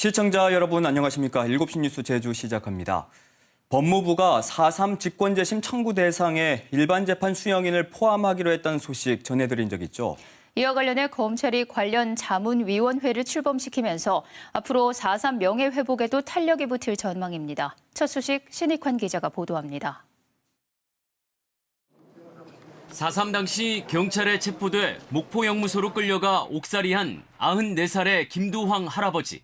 시청자 여러분 안녕하십니까? 7시 뉴스 제주 시작합니다. 법무부가 4.3 직권재심 청구 대상에 일반 재판 수용인을 포함하기로 했다는 소식 전해드린 적 있죠? 이와 관련해 검찰이 관련 자문위원회를 출범시키면서 앞으로 4.3 명예회복에도 탄력이 붙을 전망입니다. 첫 소식 신익환 기자가 보도합니다. 4.3 당시 경찰에 체포돼 목포 영무소로 끌려가 옥살이한 94살의 김두황 할아버지.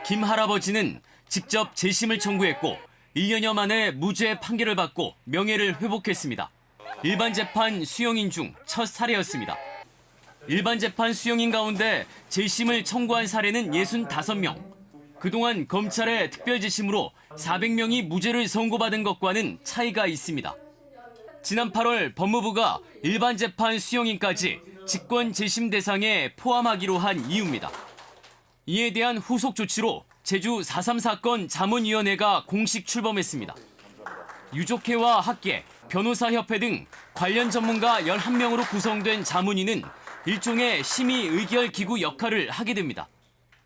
김 할아버지는 직접 재심을 청구했고 1년여 만에 무죄 판결을 받고 명예를 회복했습니다. 일반 재판 수용인 중 첫 사례였습니다. 일반 재판 수용인 가운데 재심을 청구한 사례는 65명. 그동안 검찰의 특별재심으로 400명이 무죄를 선고받은 것과는 차이가 있습니다. 지난 8월 법무부가 일반 재판 수용인까지 직권 재심 대상에 포함하기로 한 이유입니다. 이에 대한 후속 조치로 제주 4.3 사건 자문위원회가 공식 출범했습니다. 유족회와 학계, 변호사협회 등 관련 전문가 11명으로 구성된 자문위는 일종의 심의 의결 기구 역할을 하게 됩니다.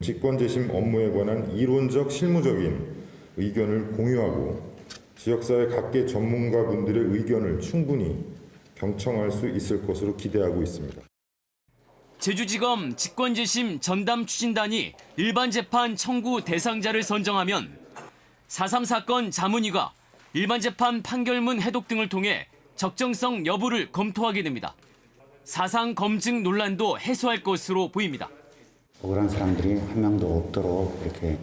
직권재심 업무에 관한 이론적 실무적인 의견을 공유하고 지역사회 각계 전문가분들의 의견을 충분히 경청할 수 있을 것으로 기대하고 있습니다. 제주지검 직권재심 전담 추진단이 일반 재판 청구 대상자를 선정하면 4.3 사건 자문위가 일반 재판 판결문 해독 등을 통해 적정성 여부를 검토하게 됩니다. 사상 검증 논란도 해소할 것으로 보입니다. 억울한 사람들이 한 명도 없도록 이렇게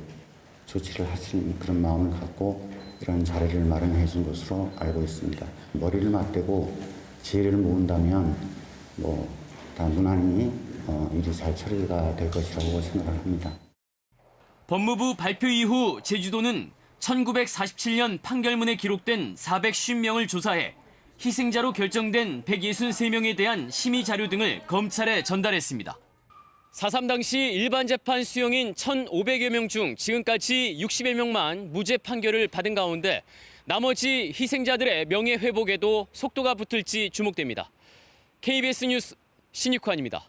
조치를 하신 그런 마음을 갖고 이런 자리를 마련해 준 것으로 알고 있습니다. 머리를 맞대고 지혜를 모은다면 다 무난히 일이 잘 처리가 될 것이라고 생각을 합니다. 법무부 발표 이후 제주도는 1947년 판결문에 기록된 450명을 조사해 희생자로 결정된 163명에 대한 심의 자료 등을 검찰에 전달했습니다. 4.3 당시 일반 재판 수용인 1,500여 명 중 지금까지 60여 명만 무죄 판결을 받은 가운데 나머지 희생자들의 명예 회복에도 속도가 붙을지 주목됩니다. KBS 뉴스 신익환입니다.